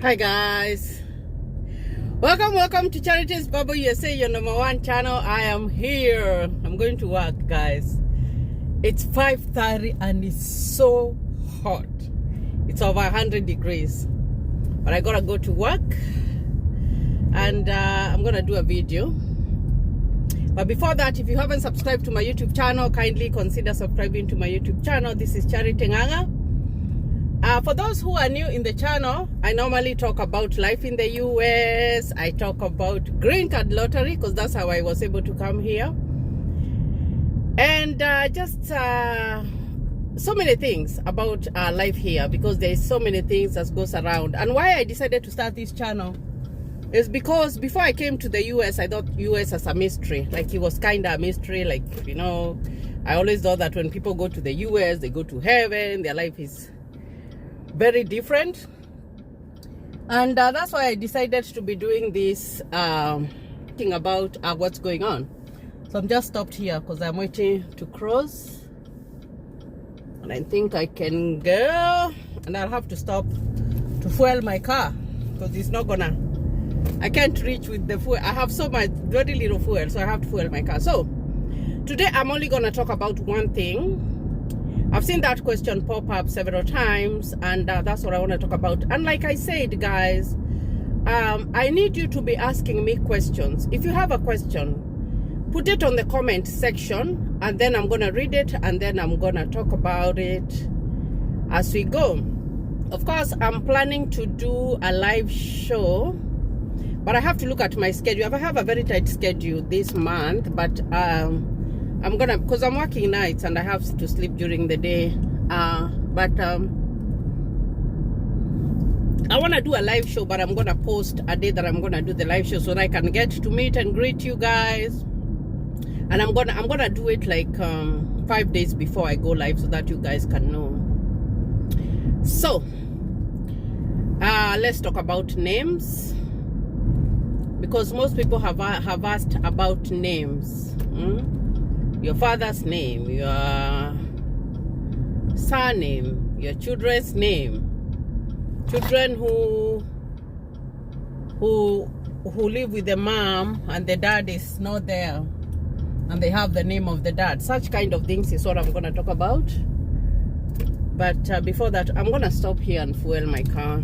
Hi guys, welcome to Charity's Bubble USA, your #1 channel. I am here. I'm going to work, guys. It's 5:30 and it's so hot. It's over 100 degrees, but I gotta go to work and I'm gonna do a video. But before that, if you haven't subscribed to my YouTube channel, kindly consider subscribing to my YouTube channel. This is Charity Nganga. For those who are new in the channel, I normally talk about life in the US. I talk about green card lottery because that's how I was able to come here. And just so many things about life here, because there's so many things that goes around. And why I decided to start this channel is because before I came to the US, I thought US as a mystery. Like, it was kind of a mystery. Like, you know, I always thought that when people go to the US, they go to heaven. Their life is very different. And that's why I decided to be doing this, thinking about what's going on. So I'm just stopped here because I'm waiting to cross. And I think I can go. And I'll have to stop to fuel my car because it's not gonna... I can't reach with the fuel. I have so much, very little fuel, so I have to fuel my car. So today I'm only gonna talk about one thing. I've seen that question pop up several times, and that's what I want to talk about. And like I said, guys, I need you to be asking me questions. If you have a question, put it on the comment section, and then I'm gonna read it, and then I'm gonna talk about it as we go. Of course, I'm planning to do a live show, but I have to look at my schedule. I have a very tight schedule this month, but I'm gonna, because I'm working nights and I have to sleep during the day. But I want to do a live show, but I'm gonna post a day that I'm gonna do the live show so that I can get to meet and greet you guys. And I'm gonna do it like 5 days before I go live so that you guys can know. So let's talk about names, because most people have asked about names. Your father's name, your surname, your children's name, children who live with the mom and the dad is not there, and they have the name of the dad. Such kind of things is what I'm gonna talk about. But before that, I'm gonna stop here and fuel my car.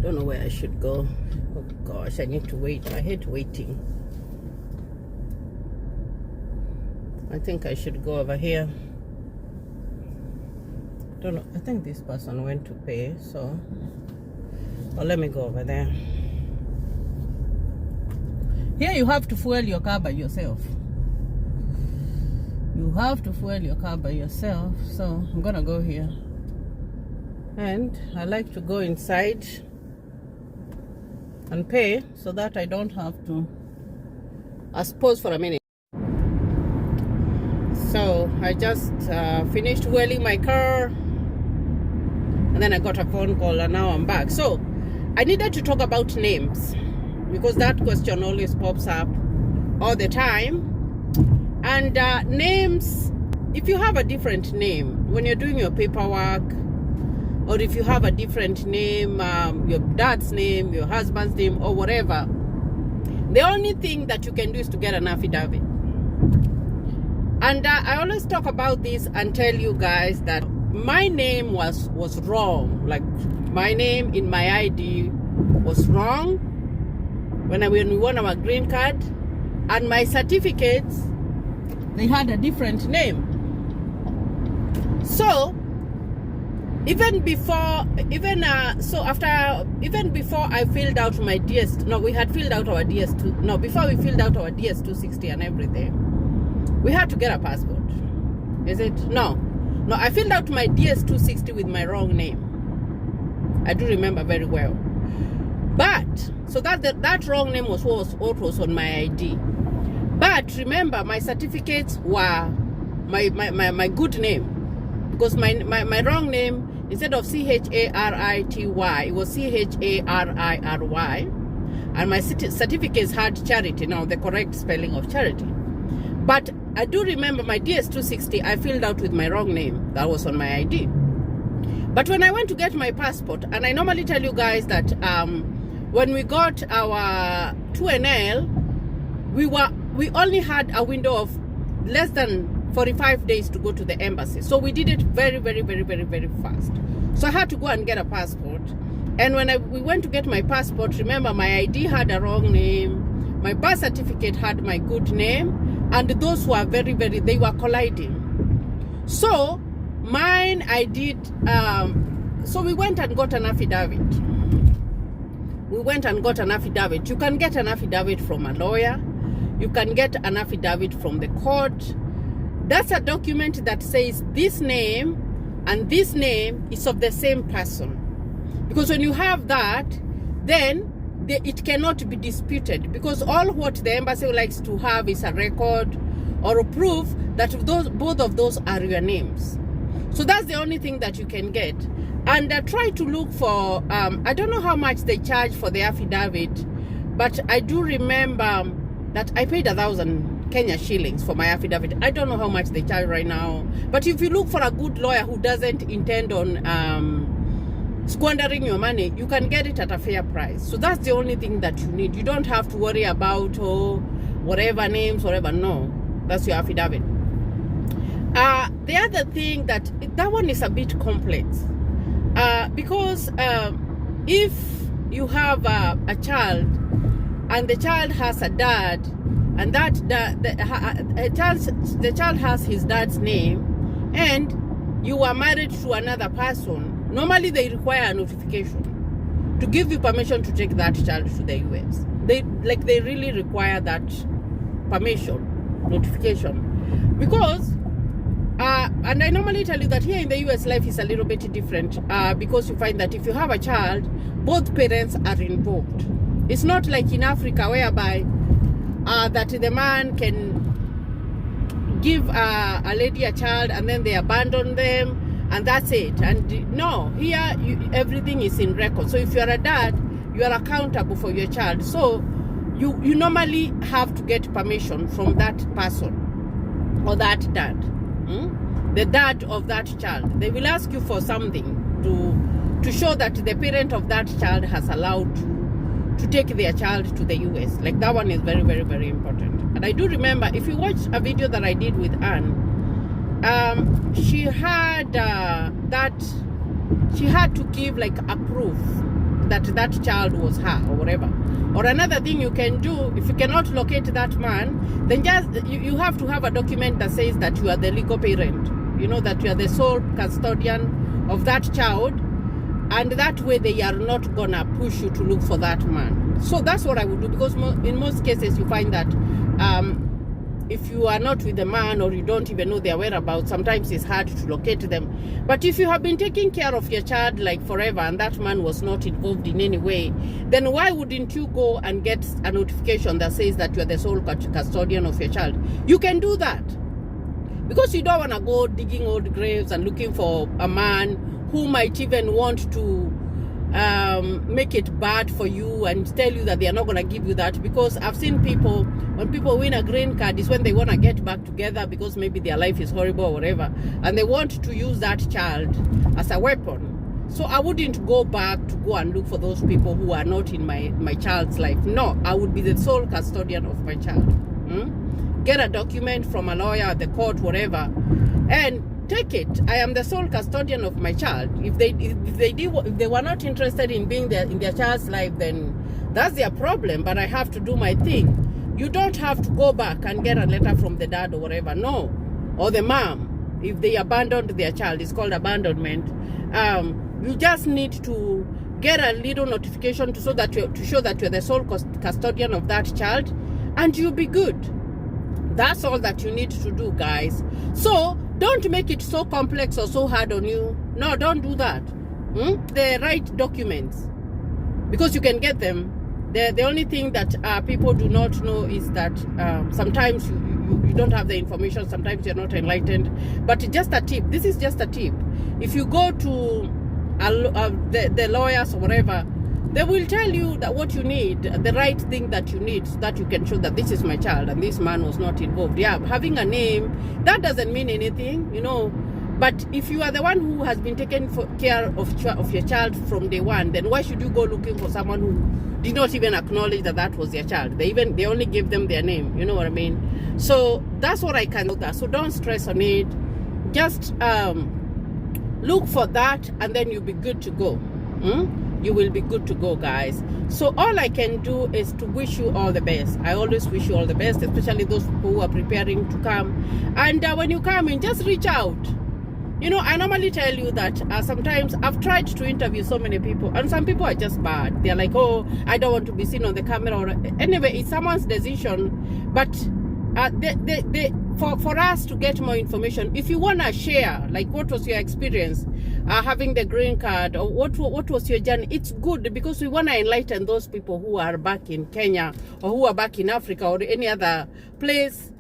Don't know where I should go. Oh gosh, I need to wait. I hate waiting. I think I should go over here. Don't know. I think this person went to pay, so let me go over there. Here you have to fuel your car by yourself. You have to fuel your car by yourself. So I'm gonna go here, and I like to go inside and pay so that I don't have to. Pause for a minute. So I just finished fueling my car, and then I got a phone call, and now I'm back. So I needed to talk about names because that question always pops up all the time. And names, if you have a different name when you're doing your paperwork, or if you have a different name, your dad's name, your husband's name, or whatever, the only thing that you can do is to get an affidavit. And I always talk about this and tell you guys that my name was wrong. Like, my name in my ID was wrong when we won our green card, and my certificates, they had a different name. So even before I filled out my DS, no, we had filled out our DS2, no, before we filled out our DS260 and everything, we had to get a passport. Is it? No, I filled out my DS260 with my wrong name. I do remember very well. But so that wrong name was what was on my ID. But remember, my certificates were my good name, because my wrong name, instead of Charity, it was Chariry, and my certificates had Charity. Now, the correct spelling of Charity. But I do remember my DS260, I filled out with my wrong name. That was on my ID. But when I went to get my passport, and I normally tell you guys that when we got our 2NL, we only had a window of less than 45 days to go to the embassy. So we did it very, very, very, very, very fast. So I had to go and get a passport. And when we went to get my passport, remember, my ID had a wrong name, my birth certificate had my good name, and those were very, very, they were colliding. So mine, I did, so we went and got an affidavit. We went and got an affidavit. You can get an affidavit from a lawyer. You can get an affidavit from the court. That's a document that says this name and this name is of the same person. Because when you have that, then it cannot be disputed, because all what the embassy likes to have is a record or a proof that both of those are your names. So that's the only thing that you can get. And try to look for, I don't know how much they charge for the affidavit, but I do remember that I paid 1,000 Kenya shillings for my affidavit. I don't know how much they charge right now, but if you look for a good lawyer who doesn't intend on squandering your money, you can get it at a fair price. So that's the only thing that you need. You don't have to worry about whatever names, whatever. No, that's your affidavit. The other thing that one is a bit complex, because if you have a child and the child has a dad, and the child has his dad's name, and you are married to another person, normally they require a notification to give you permission to take that child to the US. They really require that permission, notification, because and I normally tell you that here in the US life is a little bit different, because you find that if you have a child, both parents are involved. It's not like in Africa, whereby that the man can give a lady a child and then they abandon them and that's it. And no, here everything is in record. So if you are a dad, you are accountable for your child. So you normally have to get permission from that person or that dad, the dad of that child. They will ask you for something to show that the parent of that child has allowed to take their child to the US. Like, that one is very, very, very important. And I do remember, if you watch a video that I did with Anne, she had she had to give like a proof that that child was her or whatever. Or another thing you can do, if you cannot locate that man, then just you have to have a document that says that you are the legal parent, you know, that you are the sole custodian of that child, and that way they are not gonna push you to look for that man. So that's what I would do, because in most cases you find that if you are not with the man or you don't even know their whereabouts, sometimes it's hard to locate them. But if you have been taking care of your child like forever and that man was not involved in any way, then why wouldn't you go and get a notification that says that you are the sole custodian of your child? You can do that, because you don't want to go digging old graves and looking for a man who might even want to make it bad for you and tell you that they are not going to give you that. Because I've seen people, when people win a green card, is when they want to get back together because maybe their life is horrible or whatever, and they want to use that child as a weapon. So I wouldn't go back to go and look for those people who are not in my child's life. No, I would be the sole custodian of my child. Get a document from a lawyer, the court, whatever, and take it. I am the sole custodian of my child. If they were not interested in being there in their child's life, then that's their problem. But I have to do my thing. You don't have to go back and get a letter from the dad or whatever. No, or the mom. If they abandoned their child, it's called abandonment. You just need to get a little notification to show that you're the sole custodian of that child, and you'll be good. That's all that you need to do, guys. So don't make it so complex or so hard on you. No, don't do that. The right documents, because you can get them. The only thing that people do not know is that sometimes you don't have the information. Sometimes you're not enlightened. But just a tip. This is just a tip. If you go to the lawyers or whatever, they will tell you that what you need, the right thing that you need, so that you can show that this is my child and this man was not involved. Yeah, having a name, that doesn't mean anything. You know, But if you are the one who has been taking care of your child from day one, then why should you go looking for someone who did not even acknowledge that that was their child? They only gave them their name. You know what I mean? So that's what I can do. So don't stress on it. Just look for that, and then you'll be good to go. You will be good to go, guys. So all I can do is to wish you all the best. I always wish you all the best, especially those people who are preparing to come. And when you come in, just reach out. You know, I normally tell you that sometimes I've tried to interview so many people, and some people are just bad. They're like, oh, I don't want to be seen on the camera. Or anyway, it's someone's decision. But for us to get more information, if you want to share, like, what was your experience having the green card, or what was your journey, it's good, because we want to enlighten those people who are back in Kenya, or who are back in Africa, or any other place,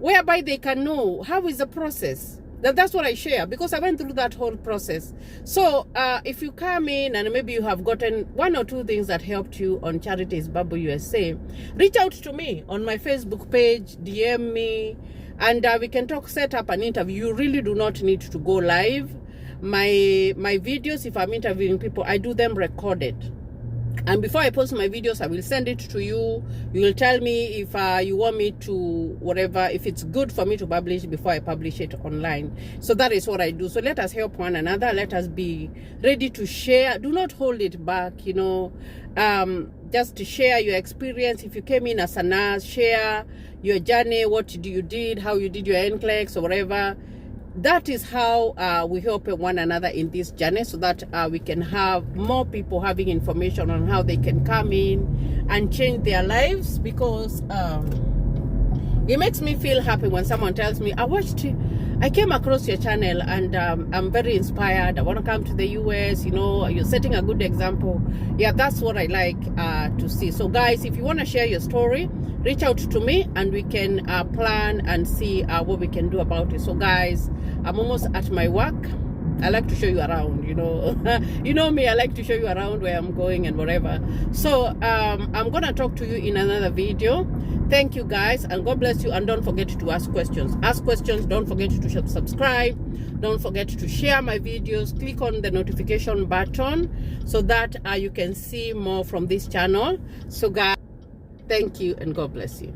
whereby they can know how is the process. That's what I share, because I went through that whole process. So if you come in and maybe you have gotten one or two things that helped you on Charities Bible USA, reach out to me on my Facebook page, DM me, and we can talk, set up an interview. You really do not need to go live. My videos, if I'm interviewing people, I do them recorded. And before I post my videos, I will send it to you. You will tell me if you want me to, whatever, if it's good for me to publish before I publish it online. So that is what I do. So let us help one another. Let us be ready to share. Do not hold it back, you know. Just to share your experience. If you came in as a nurse, share your journey, what you did, how you did your NCLEX or whatever. That is how we help one another in this journey, so that we can have more people having information on how they can come in and change their lives. Because it makes me feel happy when someone tells me, I came across your channel and I'm very inspired. I want to come to the US. You know, you're setting a good example. Yeah, that's what I like to see. So guys, if you want to share your story, reach out to me and we can plan and see what we can do about it. So guys, I'm almost at my work. I like to show you around, you know. You know me, I like to show you around where I'm going and whatever. So I'm gonna talk to you in another video. Thank you guys, and God bless you. And don't forget to ask questions. Ask questions. Don't forget to subscribe. Don't forget to share my videos. Click on the notification button so that you can see more from this channel. So guys, thank you and God bless you.